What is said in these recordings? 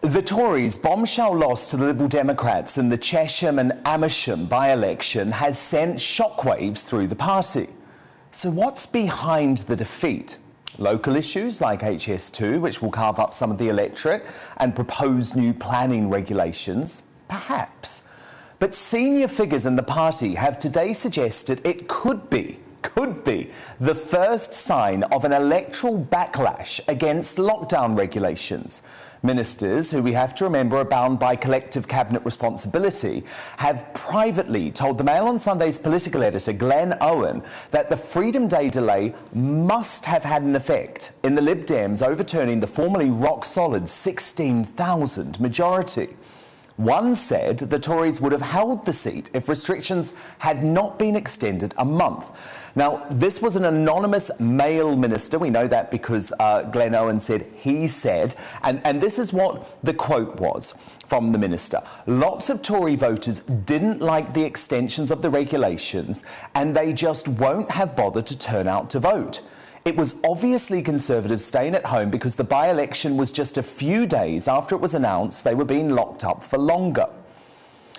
The Tories' bombshell loss to the Liberal Democrats in the Chesham and Amersham by-election has sent shockwaves through the party. So what's behind the defeat? Local issues like HS2, which will carve up some of the electorate, and proposed new planning regulations? Perhaps. But senior figures in the party have today suggested it could be the first sign of an electoral backlash against lockdown regulations. Ministers, who we have to remember are bound by collective cabinet responsibility, have privately told the Mail on Sunday's political editor Glenn Owen that the Freedom Day delay must have had an effect in the Lib Dems overturning the formerly rock-solid 16,000 majority. One said the Tories would have held the seat if restrictions had not been extended a month. Now, this was an anonymous Mail minister. We know that because Glenn Owen said he said, and this is what the quote was from the minister. Lots of Tory voters didn't like the extensions of the regulations and they just won't have bothered to turn out to vote. It was obviously Conservatives staying at home because the by-election was just a few days after it was announced they were being locked up for longer.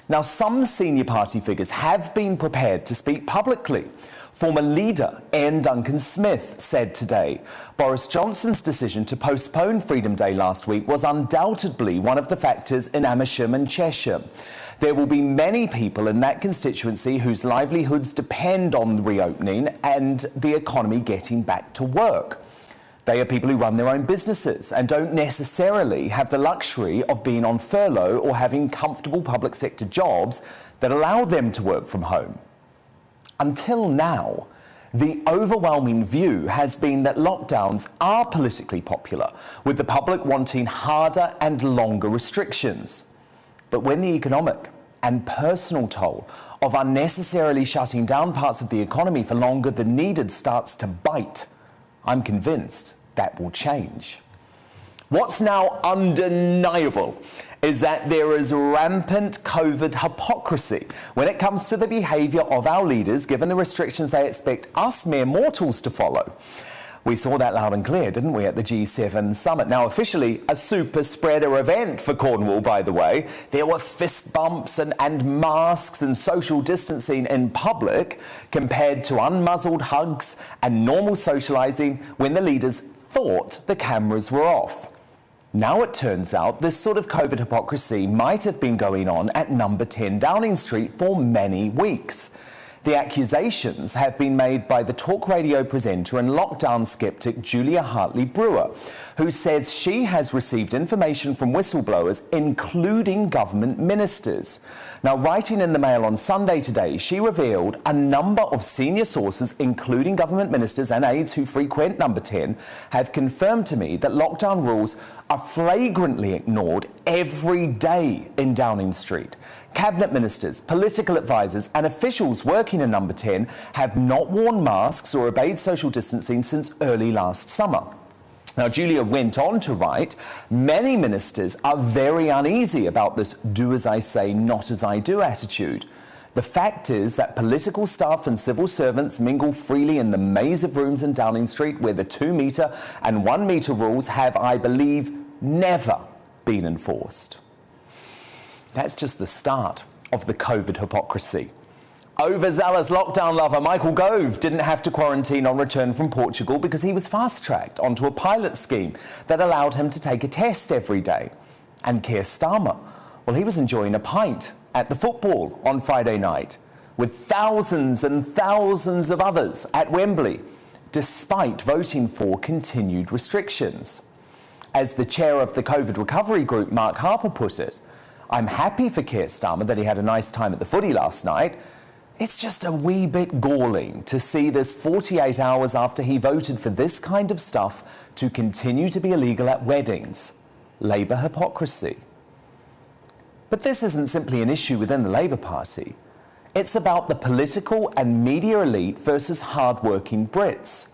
Now, some senior party figures have been prepared to speak publicly. Former leader Ian Duncan-Smith said today, Boris Johnson's decision to postpone Freedom Day last week was undoubtedly one of the factors in Amersham and Chesham. There will be many people in that constituency whose livelihoods depend on the reopening and the economy getting back to work. They are people who run their own businesses and don't necessarily have the luxury of being on furlough or having comfortable public sector jobs that allow them to work from home. Until now, the overwhelming view has been that lockdowns are politically popular, with the public wanting harder and longer restrictions. But when the economic and personal toll of unnecessarily shutting down parts of the economy for longer than needed starts to bite, I'm convinced that will change. What's now undeniable is that there is rampant COVID hypocrisy when it comes to the behaviour of our leaders, given the restrictions they expect us mere mortals to follow. We saw that loud and clear, didn't we, at the G7 summit? Now, officially a super spreader event for Cornwall, by the way. There were fist bumps and masks and social distancing in public compared to unmuzzled hugs and normal socialising when the leaders thought the cameras were off. Now it turns out this sort of COVID hypocrisy might have been going on at number 10 Downing Street for many weeks. The accusations have been made by the talk radio presenter and lockdown skeptic Julia Hartley-Brewer, who says she has received information from whistleblowers, including government ministers. Now, writing in the Mail on Sunday today, she revealed a number of senior sources, including government ministers and aides who frequent number 10, have confirmed to me that lockdown rules are flagrantly ignored every day in Downing Street. Cabinet ministers, political advisors and officials working in number 10 have not worn masks or obeyed social distancing since early last summer. Now, Julia went on to write, many ministers are very uneasy about this do as I say, not as I do attitude. The fact is that political staff and civil servants mingle freely in the maze of rooms in Downing Street where the 2-metre and 1-metre rules have, I believe, never been enforced. That's just the start of the COVID hypocrisy. Overzealous lockdown lover Michael Gove didn't have to quarantine on return from Portugal because he was fast-tracked onto a pilot scheme that allowed him to take a test every day. And Keir Starmer, well, he was enjoying a pint at the football on Friday night with thousands and thousands of others at Wembley, despite voting for continued restrictions. As the chair of the COVID recovery group, Mark Harper, put it, I'm happy for Keir Starmer that he had a nice time at the footy last night. It's just a wee bit galling to see this 48 hours after he voted for this kind of stuff to continue to be illegal at weddings. Labour hypocrisy. But this isn't simply an issue within the Labour Party. It's about the political and media elite versus hard-working Brits.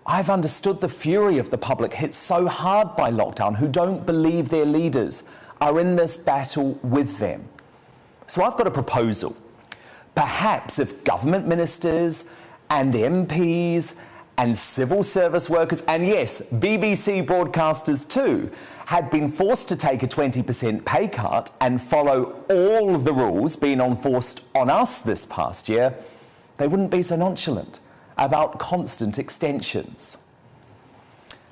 I've understood the fury of the public hit so hard by lockdown who don't believe their leaders are in this battle with them. So I've got a proposal. Perhaps if government ministers and MPs and civil service workers, and yes, BBC broadcasters too, had been forced to take a 20% pay cut and follow all the rules being enforced on us this past year, they wouldn't be so nonchalant about constant extensions.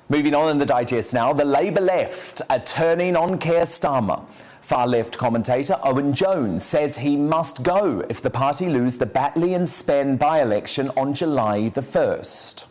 Moving on in the digest now, the Labour left are turning on Keir Starmer. Far-left commentator Owen Jones says he must go if the party lose the Batley and Spen by-election on July the 1st.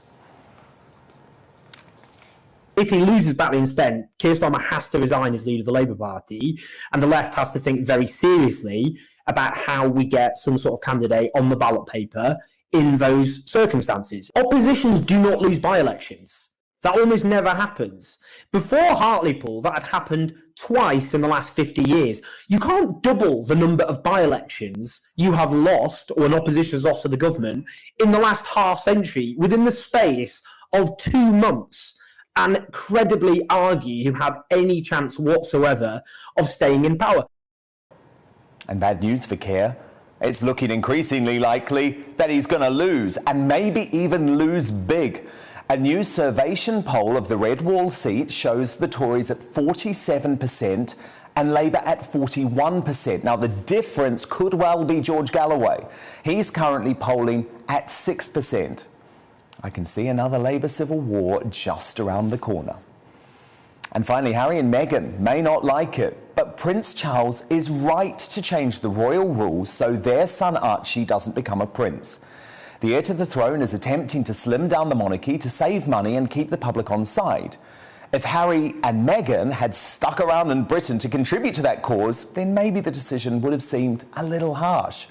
If he loses Batley and Spen, Keir Starmer has to resign as leader of the Labour Party, and the left has to think very seriously about how we get some sort of candidate on the ballot paper in those circumstances. Oppositions do not lose by-elections. That almost never happens. Before Hartlepool, that had happened twice in the last 50 years. You can't double the number of by-elections you have lost, or an opposition has lost to the government, in the last half century within the space of 2 months, and credibly argue you have any chance whatsoever of staying in power. And bad news for Keir. It's looking increasingly likely that he's going to lose, and maybe even lose big. A new Survation poll of the Red Wall seat shows the Tories at 47% and Labour at 41%. Now, the difference could well be George Galloway. He's currently polling at 6%. I can see another Labour civil war just around the corner. And finally, Harry and Meghan may not like it, but Prince Charles is right to change the royal rules so their son Archie doesn't become a prince. The heir to the throne is attempting to slim down the monarchy to save money and keep the public on side. If Harry and Meghan had stuck around in Britain to contribute to that cause, then maybe the decision would have seemed a little harsh.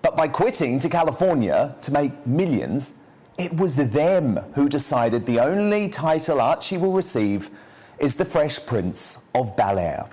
But by quitting to California to make millions, it was them who decided the only title Archie will receive is the Fresh Prince of Bel-Air.